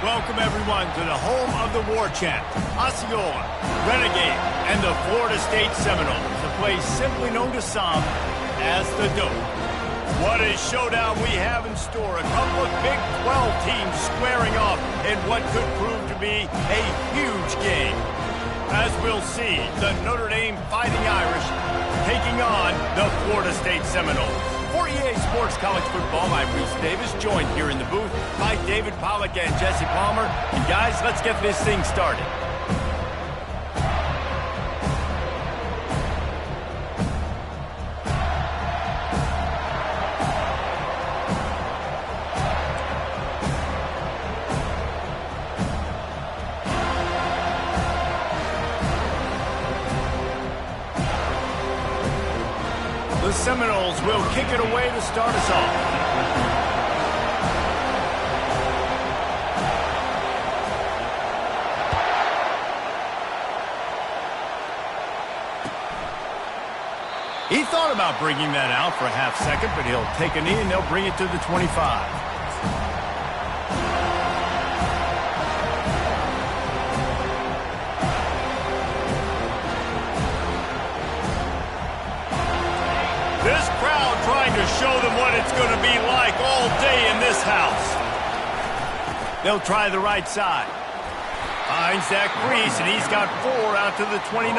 Welcome, everyone, to the home of the war chant, Osceola, Renegade, and the Florida State Seminoles, a place simply known to some as the Dope. What a showdown we have in store. A couple of Big 12 teams squaring off in what could prove to be a huge game. As we'll see, the Notre Dame Fighting Irish taking on the Florida State Seminoles. For EA Sports College Football, I'm Reese Davis, joined here in the booth by David Pollack and Jesse Palmer. And guys, let's get this thing started. The Seminoles will kick it away to start us off. He thought about bringing that out for a half second, but he'll take a knee and they'll bring it to the 25. This crowd trying to show them what it's going to be like all day in this house. They'll try the right side. Finds that crease, and he's got 4 out to the 29.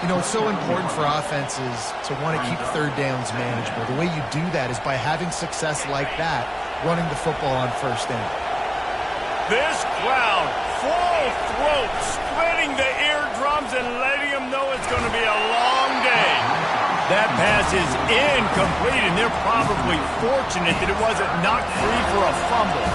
You know, it's so important for offenses to want to keep third downs manageable. The way you do that is by having success like that, running the football on first down. This crowd, full throat, splitting the eardrums and letting them know it's going to be a long day. That pass is incomplete, and they're probably fortunate that it wasn't knocked free for a fumble.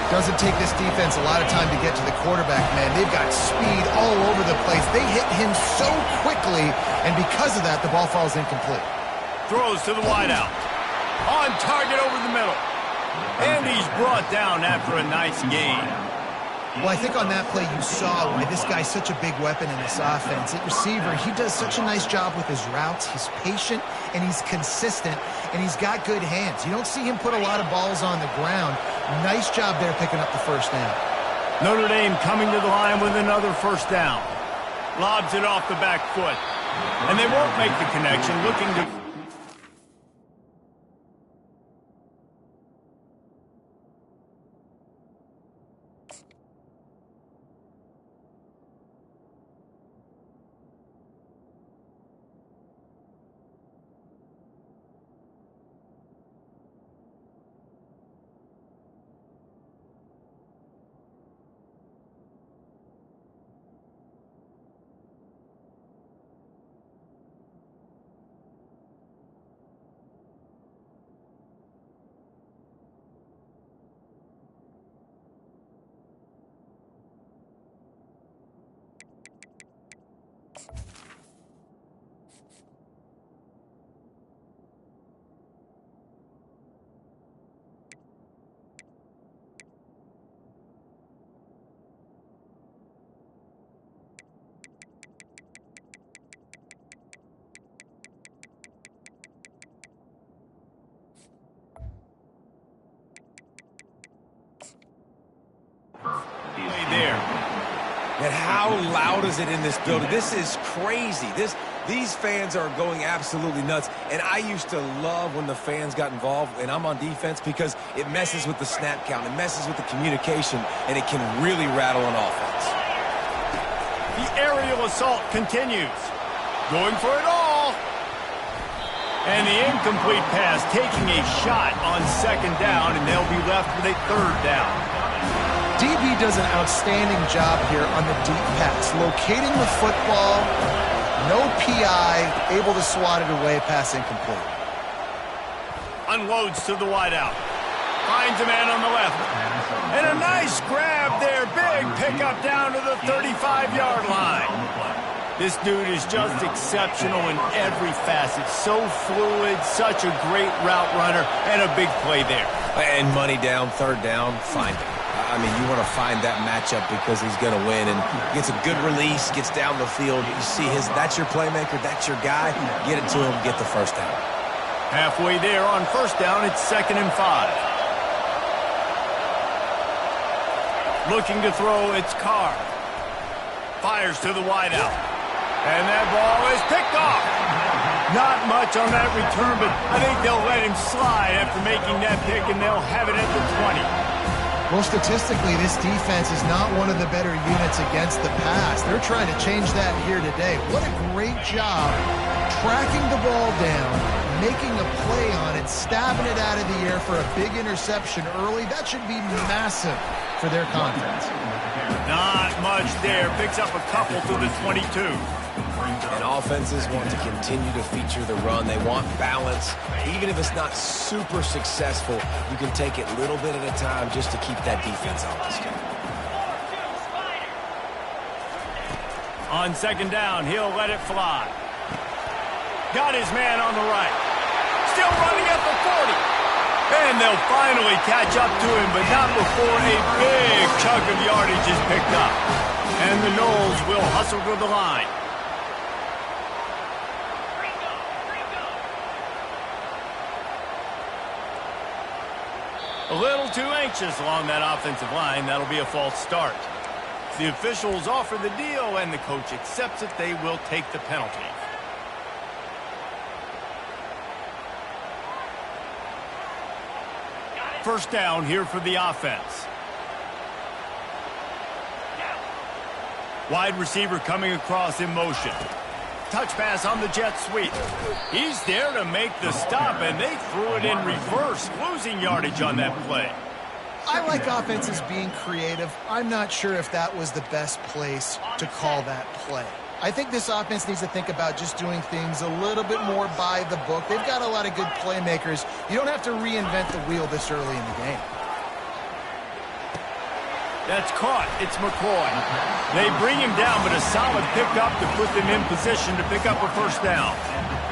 Doesn't take this defense a lot of time to get to the quarterback, man. They've got speed all over the place. They hit him so quickly, and because of that, the ball falls incomplete. Throws to the wideout. On target over the middle. And he's brought down after a nice gain. Well, I think on that play you saw why this guy's such a big weapon in this offense. At receiver, he does such a nice job with his routes. He's patient, and he's consistent, and he's got good hands. You don't see him put a lot of balls on the ground. Nice job there picking up the first down. Notre Dame coming to the line with another first down. Lobs it off the back foot. And they won't make the connection, looking to... there. And how loud is it in this building? This is crazy. These fans are going absolutely nuts. And I used to love when the fans got involved, and I'm on defense, because it messes with the snap count. It messes with the communication, and it can really rattle an offense. The aerial assault continues. Going for it all. And the incomplete pass taking a shot on second down, and they'll be left with a third down. DB does an outstanding job here on the deep pass, locating the football, no PI, able to swat it away, pass incomplete. Unloads to the wideout. Finds a man on the left. And a nice grab there. Big pickup down to the 35-yard line. This dude is just exceptional in every facet. So fluid, such a great route runner, and a big play there. And money down, third down, find him. I mean, you want to find that matchup because he's going to win, and gets a good release, gets down the field. You see that's your playmaker, that's your guy. Get it to him, get the first down. Halfway there on first down, it's 2nd and 5. Looking to throw, it's Carr. Fires to the wideout. And that ball is picked off. Not much on that return, but I think they'll let him slide after making that pick, and they'll have it at the 20. Well, statistically, this defense is not one of the better units against the pass. They're trying to change that here today. What a great job tracking the ball down, making a play on it, stabbing it out of the air for a big interception early. That should be massive for their confidence. Not much there. Picks up a couple to the 22. And offenses want to continue to feature the run. They want balance. Even if it's not super successful, you can take it little bit at a time just to keep that defense honest. On second down, he'll let it fly. Got his man on the right. Still running at the 40. And they'll finally catch up to him, but not before a big chunk of yardage is picked up. And the Noles will hustle to the line. A little too anxious along that offensive line. That'll be a false start. The officials offer the deal, and the coach accepts it. They will take the penalty. First down here for the offense. Wide receiver coming across in motion. Touch pass on the jet sweep. He's there to make the stop, and they threw it in reverse, losing yardage on that play. I like offenses being creative. I'm not sure if that was the best place to call that play. I think this offense needs to think about just doing things a little bit more by the book. They've got a lot of good playmakers. You don't have to reinvent the wheel this early in the game. That's caught. It's McCoy. They bring him down, but a solid pickup to put them in position to pick up a first down.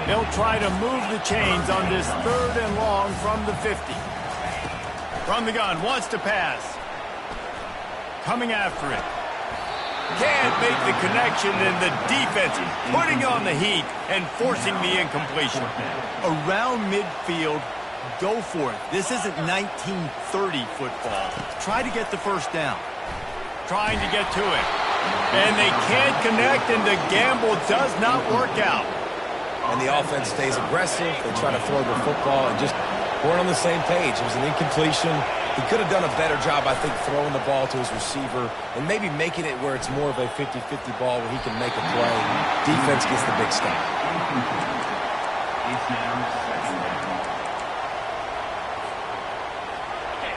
They'll try to move the chains on this third and long from the 50. From the gun, wants to pass. Coming after it. Can't make the connection, and the defense putting on the heat and forcing the incompletion. Around midfield, go for it. This isn't 1930 football. Try to get the first down. Trying to get to it. And they can't connect, and the gamble does not work out. And the offense stays aggressive. They try to throw the football and just weren't on the same page. It was an incompletion. He could have done a better job, I think, throwing the ball to his receiver and maybe making it where it's more of a 50-50 ball where he can make a play. Defense gets the big stop.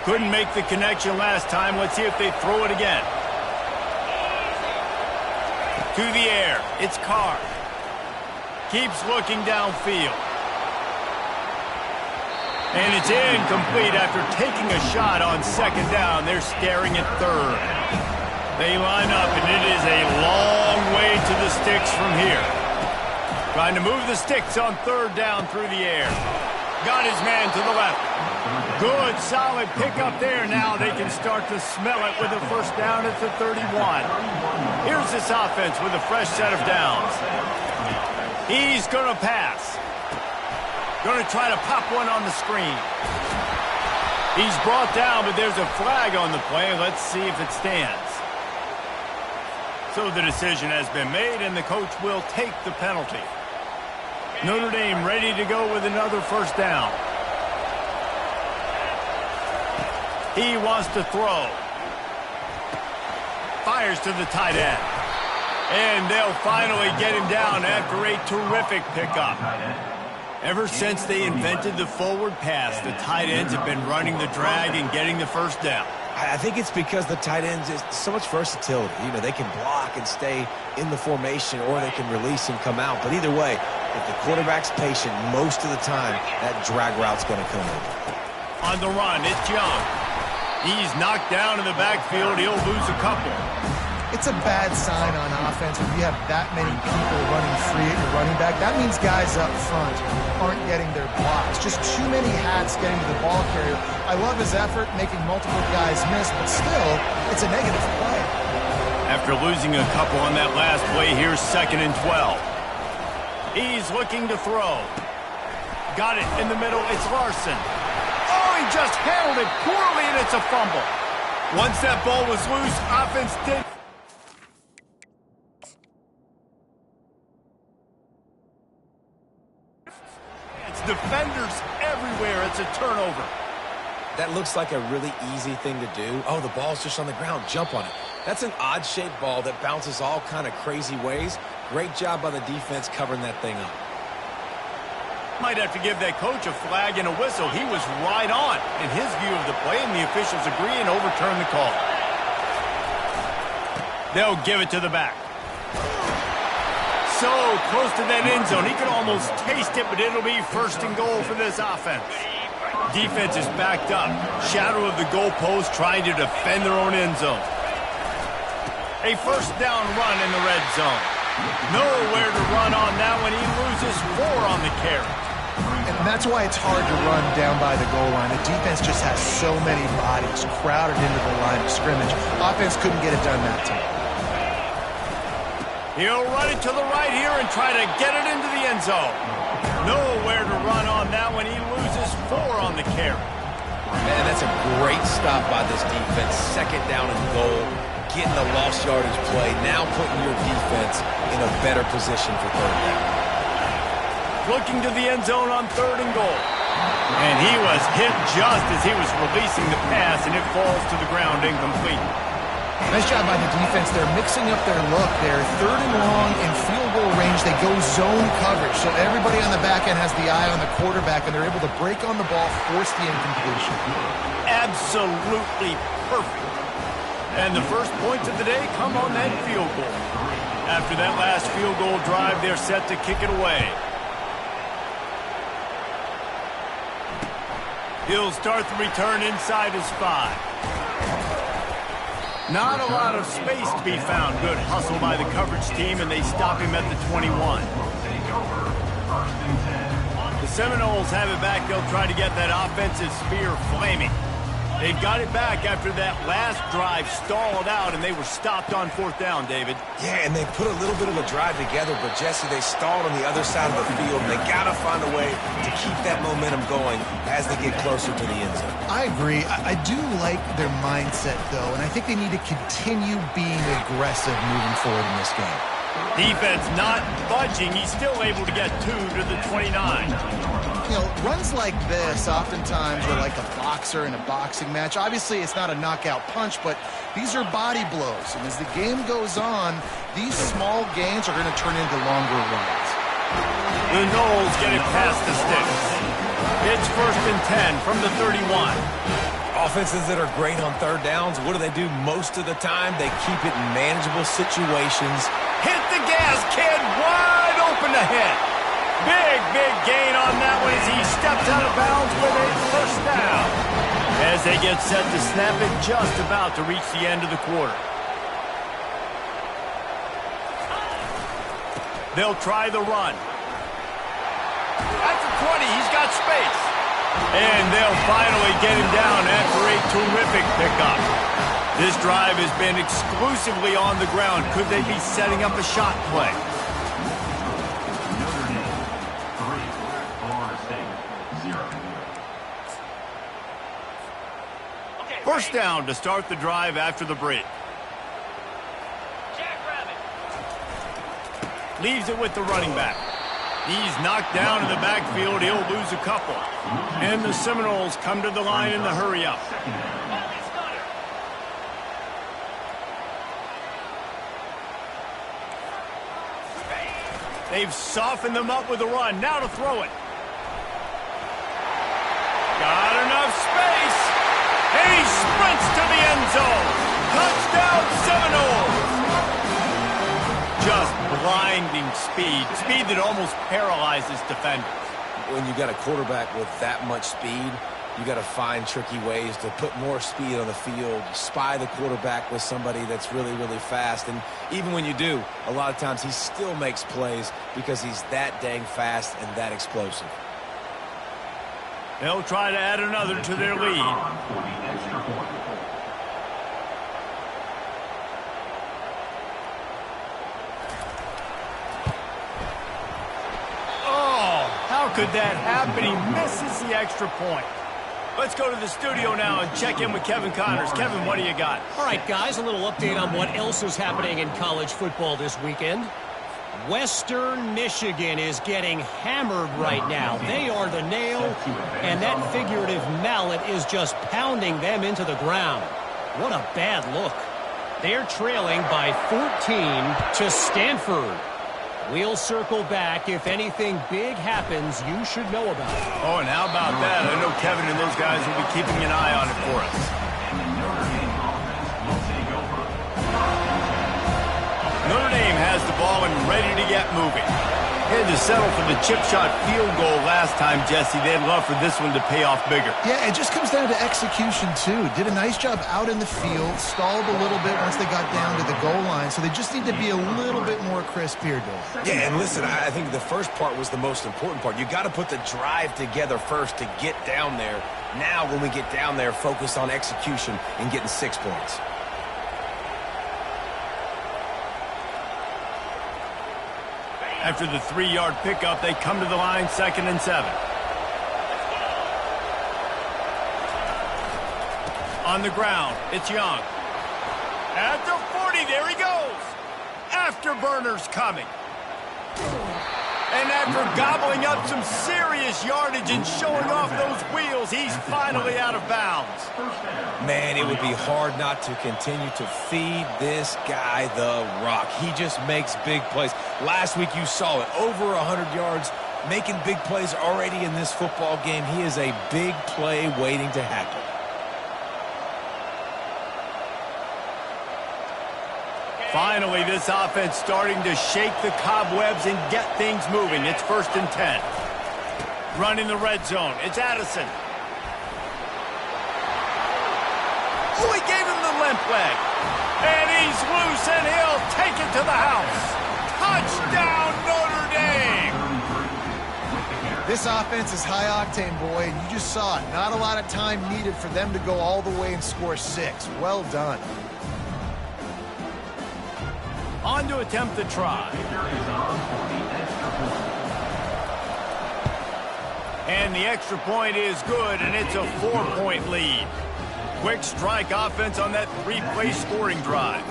Couldn't make the connection last time. Let's see if they throw it again. To the air. It's Carr. Keeps looking downfield. And it's incomplete after taking a shot on second down. They're staring at third. They line up, and it is a long way to the sticks from here. Trying to move the sticks on third down through the air. Got his man to the left. Good, solid pickup there. Now they can start to smell it with a first down at the 31. Here's this offense with a fresh set of downs. He's going to pass. Going to try to pop one on the screen. He's brought down, but there's a flag on the play. Let's see if it stands. So the decision has been made, and the coach will take the penalty. Notre Dame ready to go with another first down. He wants to throw. Fires to the tight end. And they'll finally get him down after a terrific pickup. Ever since they invented the forward pass, the tight ends have been running the drag and getting the first down. I think it's because the tight ends is so much versatility. You know, they can block and stay in the formation, or they can release and come out. But either way, if the quarterback's patient, most of the time, that drag route's going to come in. On the run, it's Young. He's knocked down in the backfield. He'll lose a couple. It's a bad sign on offense when you have that many people running free at your running back. That means guys up front aren't getting their blocks. Just too many hats getting to the ball carrier. I love his effort, making multiple guys miss, but still, it's a negative play. After losing a couple on that last play, here's 2nd and 12. He's looking to throw. Got it in the middle. It's Larson. Oh, he just handled it poorly, and it's a fumble. Once that ball was loose, offense did. It's defenders everywhere. It's a turnover. That looks like a really easy thing to do. Oh, the ball's just on the ground. Jump on it. That's an odd-shaped ball that bounces all kind of crazy ways. Great job by the defense covering that thing up. Might have to give that coach a flag and a whistle. He was right on in his view of the play, and the officials agree and overturn the call. They'll give it to the back. So close to that end zone. He could almost taste it, but it'll be first and goal for this offense. Defense is backed up. Shadow of the goalpost trying to defend their own end zone. A first down run in the red zone. Nowhere to run on that one. He loses 4 on the carry. And that's why it's hard to run down by the goal line. The defense just has so many bodies crowded into the line of scrimmage. Offense couldn't get it done that time. He'll run it to the right here and try to get it into the end zone. Nowhere to run on that one. He loses 4 on the carry. Man, that's a great stop by this defense. Second down and goal. Getting the lost yardage play. Now putting your defense in a better position for third down. Looking to the end zone on 3rd and goal. And he was hit just as he was releasing the pass, and it falls to the ground incomplete. Nice job by the defense. They're mixing up their look. They're 3rd and long in field goal range. They go zone coverage. So everybody on the back end has the eye on the quarterback, and they're able to break on the ball, force the incompletion. Absolutely perfect. And the first points of the day come on that field goal. After that last field goal drive, they're set to kick it away. He'll start the return inside his 5. Not a lot of space to be found. Good hustle by the coverage team, and they stop him at the 21. The Seminoles have it back. They'll try to get that offensive spear flaming. They've got it back after that last drive stalled out, and they were stopped on 4th down, David. Yeah, and they put a little bit of a drive together, but, Jesse, they stalled on the other side of the field, and they got to find a way to keep that momentum going as they get closer to the end zone. I agree. I do like their mindset, though, and I think they need to continue being aggressive moving forward in this game. Defense not budging. He's still able to get 2 to the 29. You know, runs like this oftentimes are like a boxer in a boxing match. Obviously, it's not a knockout punch, but these are body blows. And as the game goes on, these small gains are going to turn into longer runs. The Noles get it past the sticks. It's 1st and 10 from the 31. Offenses that are great on 3rd downs, what do most of the time? They keep it in manageable situations. Hit the gas, kid. Wide open ahead. Big gain on that one as he steps out of bounds with a first down. As they get set to snap it, just about to reach the end of the quarter. They'll try the run. At the 20, he's got space. And they'll finally get him down after a terrific pickup. This drive has been exclusively on the ground. Could they be setting up a shot play? First down to start the drive after the break. Leaves it with the running back. He's knocked down in the backfield. He'll lose a couple. And the Seminoles come to the line in the hurry-up. They've softened them up with a run. Now to throw it. Got enough space. And he sprints to the end zone. Touchdown, Seminoles. Just blinding speed. Speed that almost paralyzes defenders. When you got a quarterback with that much speed, you got to find tricky ways to put more speed on the field, spy the quarterback with somebody that's really, really fast. And even when you do, a lot of times he still makes plays because he's that dang fast and that explosive. They'll try to add another to their lead. Oh, how could that happen? He misses the extra point. Let's go to the studio now and check in with Kevin Connors. Kevin, what do you got? All right, guys, a little update on what else is happening in college football this weekend. Western Michigan is getting hammered right now. They are the nail, and that figurative mallet is just pounding them into the ground. What a bad look. They're trailing by 14 to Stanford. We'll circle back. If anything big happens, you should know about it. Oh, and how about that? I know Kevin and those guys will be keeping an eye on it for us. Notre Dame has the ball and ready to get moving. They had to settle for the chip shot field goal last time, Jesse. They'd love for this one to pay off bigger. Yeah, it just comes down to execution, too. Did a nice job out in the field, stalled a little bit once they got down to the goal line, so they just need to be a little bit more crisp here, Dave. Yeah, and listen, I think the first part was the most important part. You got to put the drive together first to get down there. Now, when we get down there, focus on execution and getting 6 points. After the 3-yard pickup, they come to the line, 2nd and 7. On the ground, it's Young. At the 40, there he goes. Afterburner's coming. And after gobbling up some serious yardage and showing off those wheels, he's finally out of bounds. Man, it would be hard not to continue to feed this guy the rock. He just makes big plays. Last week you saw it, over 100 yards, making big plays already in this football game. He is a big play waiting to happen. Finally, this offense starting to shake the cobwebs and get things moving. It's 1st and 10. Running the red zone. It's Addison. Oh, he gave him the limp leg. And he's loose, and he'll take it to the house. Touchdown, Notre Dame! This offense is high-octane, boy, and you just saw it. Not a lot of time needed for them to go all the way and score 6. Well done. On to attempt the try. And the extra point is good, and it's a 4-point lead. Quick strike offense on that 3-play scoring drive.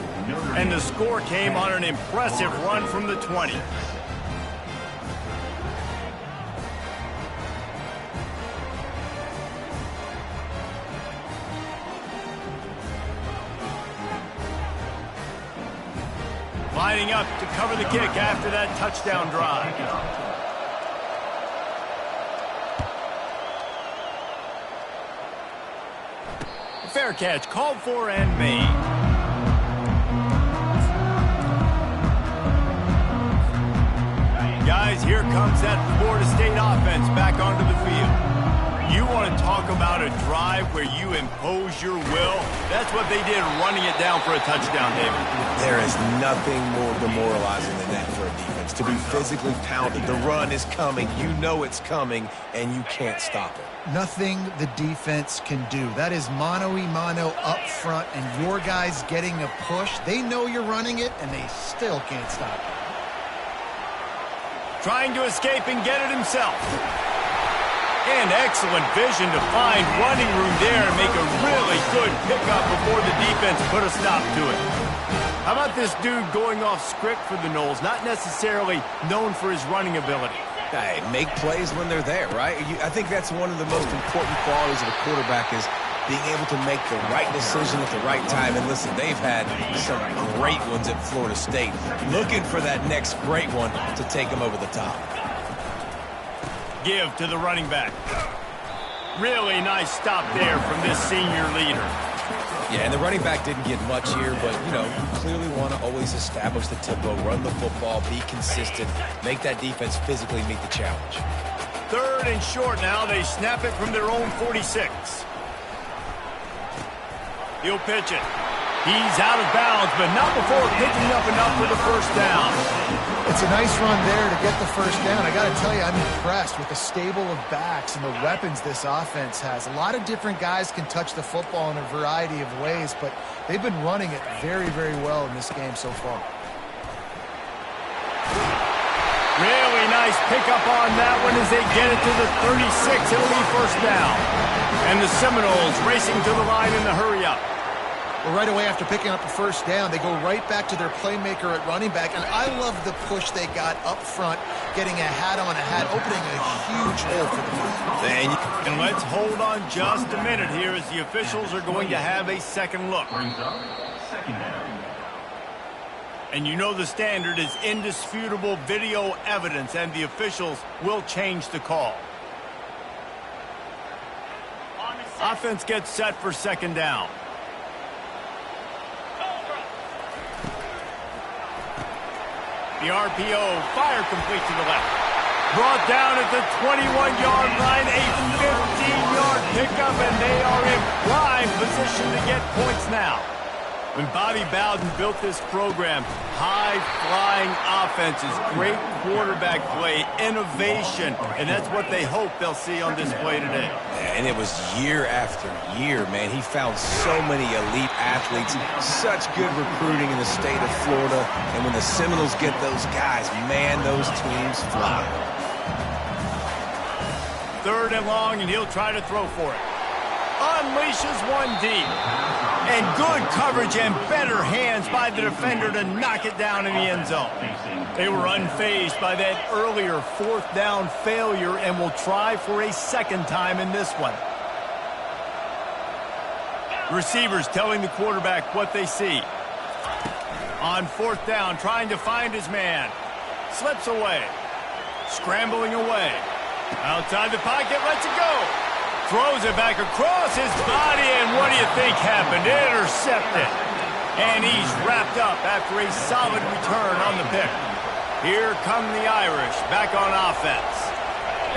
And the score came on an impressive run from the 20. Lining up to cover the kick after that touchdown drive. Fair catch called for and made. Guys, here comes that Florida State offense back onto the field. You want to talk about a drive where you impose your will? That's what they did, running it down for a touchdown, David. There is nothing more demoralizing than that for a defense. To be physically pounded. The run is coming. You know it's coming, and you can't stop it. Nothing the defense can do. That is mano-a-mano up front, and your guys getting a push. They know you're running it, and they still can't stop it. Trying to escape and get it himself. And excellent vision to find running room there and make a really good pickup before the defense put a stop to it. How about this dude going off script for the Noles? Not necessarily known for his running ability. Hey, make plays when they're there, right? I think that's one of the most important qualities of a quarterback is being able to make the right decision at the right time. And listen, they've had some great ones at Florida State. Looking for that next great one to take them over the top. Give to the running back. Really nice stop there from this senior leader. Yeah, and the running back didn't get much here, but, you know, you clearly want to always establish the tempo, run the football, be consistent, make that defense physically meet the challenge. 3rd and short now. They snap it from their own 46. He'll pitch it. He's out of bounds, but not before picking up enough for the 1st down. It's a nice run there to get the 1st down. I got to tell you, I'm impressed with the stable of backs and the weapons this offense has. A lot of different guys can touch the football in a variety of ways, but they've been running it very, very well in this game so far. Really nice pickup on that one as they get it to the 36. It'll be 1st down. And the Seminoles racing to the line in the hurry-up. Well, right away after picking up a first down, they go right back to their playmaker at running back. And I love the push they got up front, getting a hat on a hat, opening a huge hole for the field. And let's hold on just a minute here as the officials are going to have a second look. And you know the standard is indisputable video evidence, and the officials will change the call. Offense gets set for second down. The RPO, fire complete to the left. Brought down at the 21-yard line, a 15-yard pickup, and they are in prime position to get points now. When Bobby Bowden built this program, high-flying offenses, great quarterback play, innovation, and that's what they hope they'll see on display today. And it was year after year, man. He found so many elite athletes, such good recruiting in the state of Florida, and when the Seminoles get those guys, man, those teams fly. Third and long, and he'll try to throw for it. Unleashes one deep. And good coverage and better hands by the defender to knock it down in the end zone. They were unfazed by that earlier fourth down failure and will try for a second time in this one. Receivers telling the quarterback what they see. On fourth down, trying to find his man. Slips away. Scrambling away. Outside the pocket, lets it go. Throws it back across his body, and what do you think happened? Intercepted. And he's wrapped up after a solid return on the pick. Here come the Irish back on offense.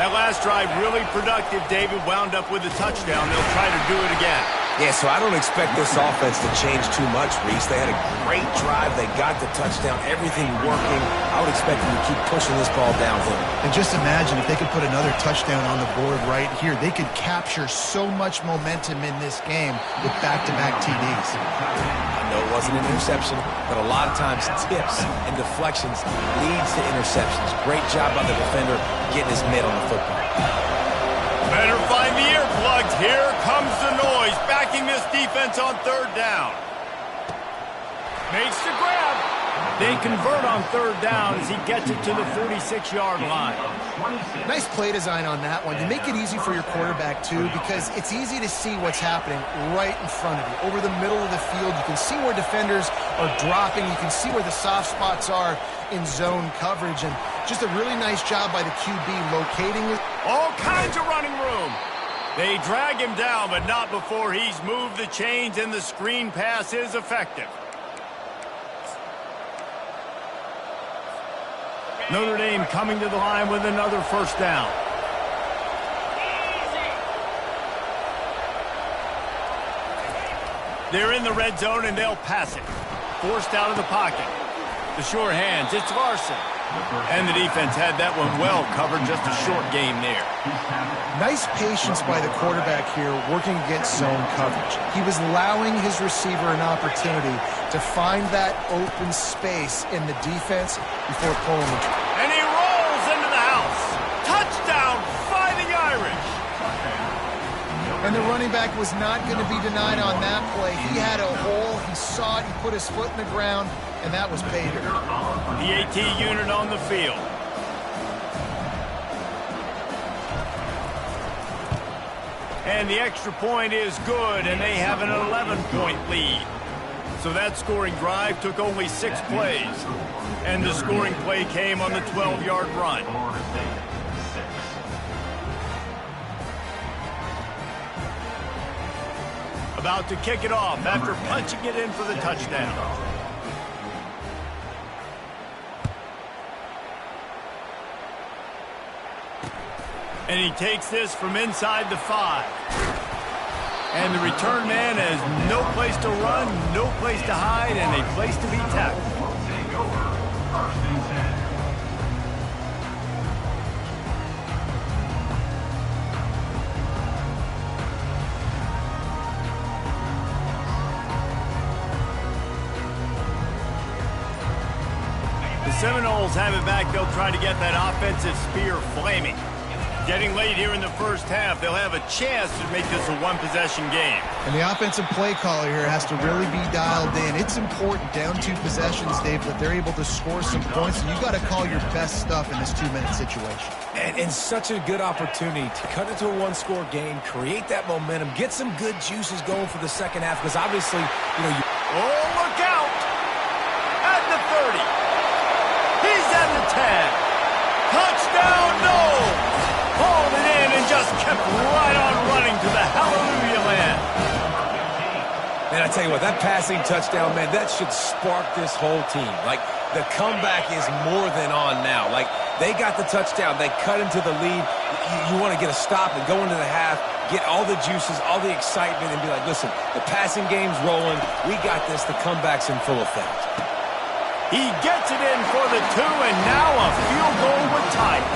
That last drive really productive. David wound up with a touchdown. They'll try to do it again. Yeah, so I don't expect this offense to change too much, Reese. They had a great drive. They got the touchdown. Everything working. I would expect them to keep pushing this ball downhill. And just imagine if they could put another touchdown on the board right here. They could capture so much momentum in this game with back-to-back TDs. I know it wasn't an interception, but a lot of times tips and deflections leads to interceptions. Great job by the defender getting his mitt on the football. Better find the earplugs. Here comes the noise, backing this defense on third down. Makes the grab. They convert on third down as he gets it to the 46-yard line. Nice play design on that one. You make it easy for your quarterback, too, because it's easy to see what's happening right in front of you. Over the middle of the field, you can see where defenders are dropping. You can see where the soft spots are in zone coverage. And just a really nice job by the QB locating it. All kinds of running room. They drag him down, but not before he's moved the chains, and the screen pass is effective. Notre Dame coming to the line with another first down. They're in the red zone, and they'll pass it. Forced out of the pocket. The sure hands, it's Larson. And the defense had that one well covered, just a short game there. Nice patience by the quarterback here working against zone coverage. He was allowing his receiver an opportunity to find that open space in the defense before pulling the trigger. And he rolls into the house. Touchdown, Fighting Irish. And the running back was not going to be denied on that play. He had a hole, he saw it, he put his foot in the ground, and that was pay dirt. The AT unit on the field. And the extra point is good, and they have an 11-point lead. So that scoring drive took only 6 plays. And the scoring play came on the 12-yard run. About to kick it off after punching it in for the touchdown. And he takes this from inside the 5. And the return man has no place to run, no place to hide, and a place to be tackled. The Seminoles have it back. They'll try to get that offensive spear flaming. Getting late here in the first half, they'll have a chance to make this a one-possession game. And the offensive play caller here has to really be dialed in. It's important down 2 possessions, Dave, that they're able to score some points, and you got to call your best stuff in this 2-minute situation. And such a good opportunity to cut into a one-score game, create that momentum, get some good juices going for the second half, because obviously, you know, Oh, look out! At the 30. He's at the 10. Touchdown, no! Hauled it in and just kept right on running to the hallelujah land. Man, I tell you what, that passing touchdown, man, that should spark this whole team. Like, the comeback is more than on now. Like, they got the touchdown. They cut into the lead. You want to get a stop and go into the half, get all the juices, all the excitement, and be like, listen, the passing game's rolling. We got this. The comeback's in full effect. He gets it in for the 2, and now a field goal would tie it.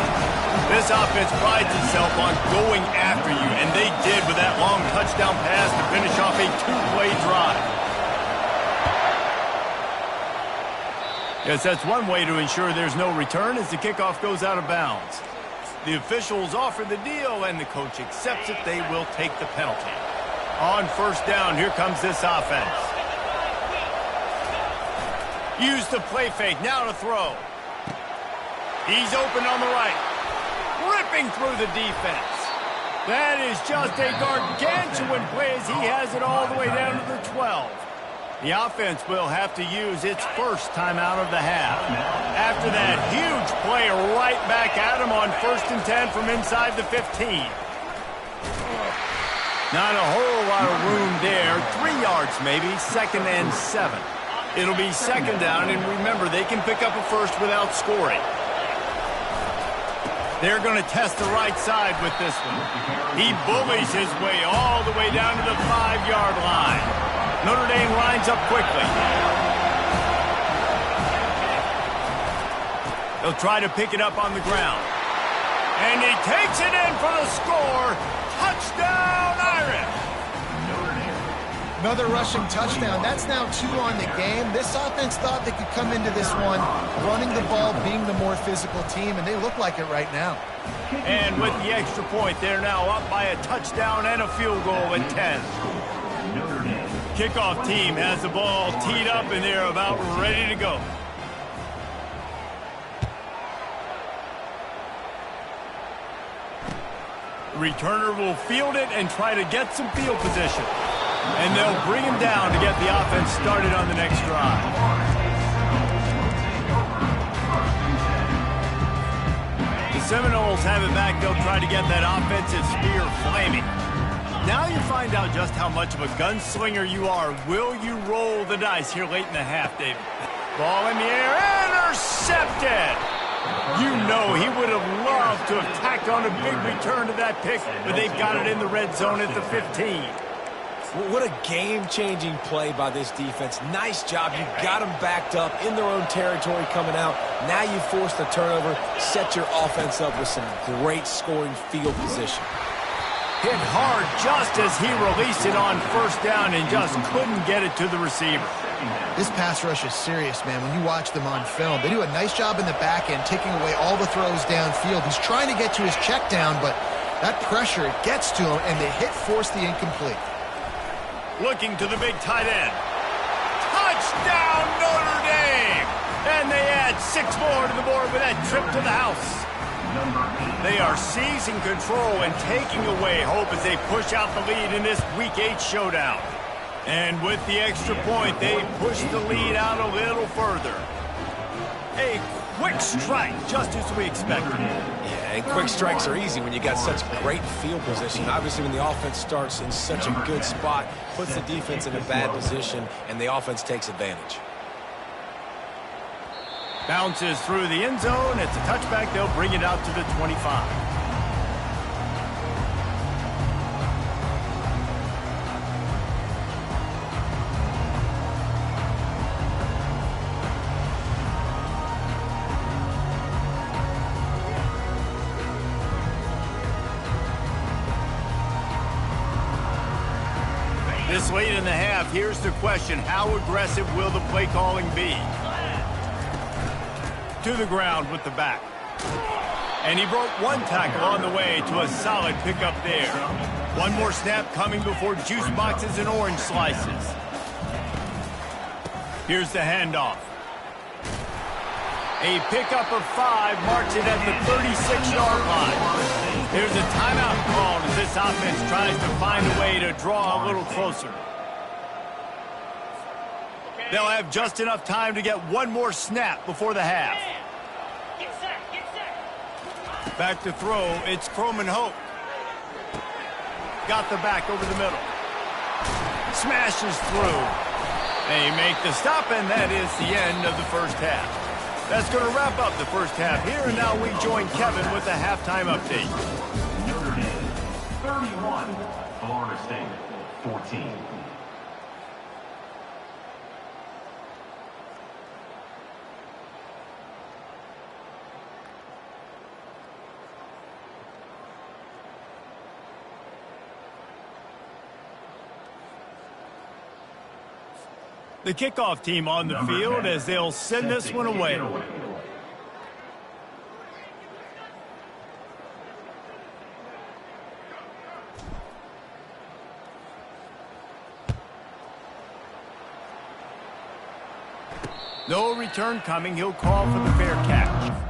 This offense prides itself on going after you, and they did with that long touchdown pass to finish off a 2-play drive. Yes, that's one way to ensure there's no return as the kickoff goes out of bounds. The officials offer the deal, and the coach accepts it. They will take the penalty. On first down, here comes this offense. Use the play fake, now to throw. He's open on the right. Ripping through the defense. That is just a gargantuan play as he has it all the way down to the 12. The offense will have to use its first timeout of the half. After that huge play right back at him on 1st and 10 from inside the 15. Not a whole lot of room there. 3 yards maybe, 2nd and 7. It'll be 2nd down, and remember, they can pick up a first without scoring. They're going to test the right side with this one. He bullies his way all the way down to the 5-yard line. Notre Dame lines up quickly. They'll try to pick it up on the ground. And he takes it in for the score. Touchdown, Irish! Another rushing touchdown. That's now 2 on the game. This offense thought they could come into this one running the ball, being the more physical team, and they look like it right now. And with the extra point, they're now up by a touchdown and a field goal at 10. Kickoff team has the ball teed up, and they're about ready to go. The returner will field it and try to get some field position. And they'll bring him down to get the offense started on the next drive. The Seminoles have it back. They'll try to get that offensive spear flaming. Now you find out just how much of a gunslinger you are. Will you roll the dice here late in the half, David? Ball in the air, intercepted! You know he would have loved to have tacked on a big return to that pick, but they've got it in the red zone at the 15. What a game-changing play by this defense. Nice job. You got them backed up in their own territory coming out. Now you force the turnover, set your offense up with some great scoring field position. Hit hard just as he released it on 1st down and just couldn't get it to the receiver. This pass rush is serious, man. When you watch them on film, they do a nice job in the back end, taking away all the throws downfield. He's trying to get to his check down, but that pressure, it gets to him, and the hit forced the incomplete. Looking to the big tight end. Touchdown, Notre Dame! And they add 6 more to the board with that trip to the house. They are seizing control and taking away hope as they push out the lead in this Week 8 showdown. And with the extra point, they push the lead out a little further. A quick strike, just as we expected. Yeah, and quick strikes are easy when you got such great field position. Obviously, when the offense starts in such a good spot, puts the defense in a bad position, and the offense takes advantage. Bounces through the end zone. It's a touchback. They'll bring it out to the 25. This late in the half, here's the question. How aggressive will the play calling be? To the ground with the back. And he broke one tackle on the way to a solid pickup there. One more snap coming before juice boxes and orange slices. Here's the handoff. A pickup of 5 marks it at the 36-yard line. There's a timeout called as this offense tries to find a way to draw a little closer. They'll have just enough time to get one more snap before the half. Back to throw, it's Croman Hope. Got the back over the middle. Smashes through. They make the stop, and that is the end of the first half. That's going to wrap up the first half here, and now we join Kevin with the halftime update. Notre Dame 31, Florida State 14. The kickoff team on the field as they'll send this one away. No return coming. He'll call for the fair catch.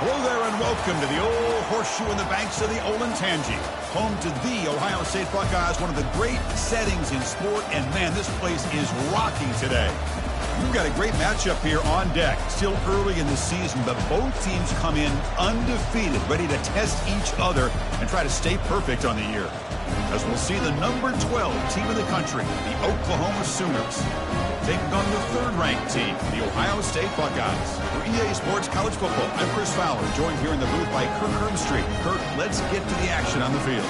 Hello there and welcome to the old horseshoe in the banks of the Olentangy, home to the Ohio State Buckeyes, one of the great settings in sport, and man, this place is rocking today. We've got a great matchup here on deck. Still early in the season, but both teams come in undefeated, ready to test each other and try to stay perfect on the year. As we'll see the number 12 team in the country, the Oklahoma Sooners, taking on the third-ranked team, the Ohio State Buckeyes. For EA Sports College Football, I'm Chris Fowler, joined here in the booth by Kirk Herbstreit. Kirk, let's get to the action on the field.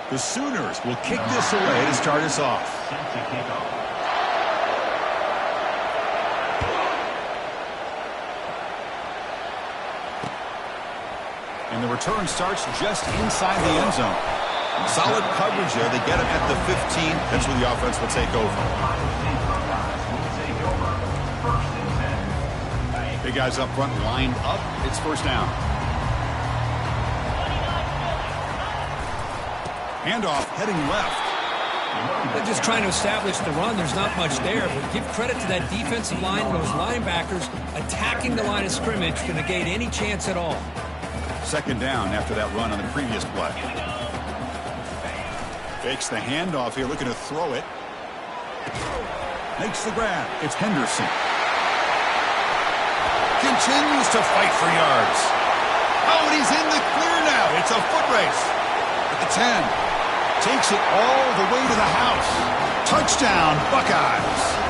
The Sooners will kick this away to start us off. And the return starts just inside the end zone. Solid coverage there. They get him at the 15. That's where the offense will take over. Big guys up front lined up. It's first down. Handoff heading left. They're just trying to establish the run. There's not much there, but give credit to that defensive line and those linebackers attacking the line of scrimmage to negate any chance at all. Second down after that run on the previous play. Fakes the handoff here, looking to throw it. Makes the grab. It's Henderson. Continues to fight for yards. Oh, and he's in the clear now. It's a foot race. At the 10. Takes it all the way to the house. Touchdown, Buckeyes.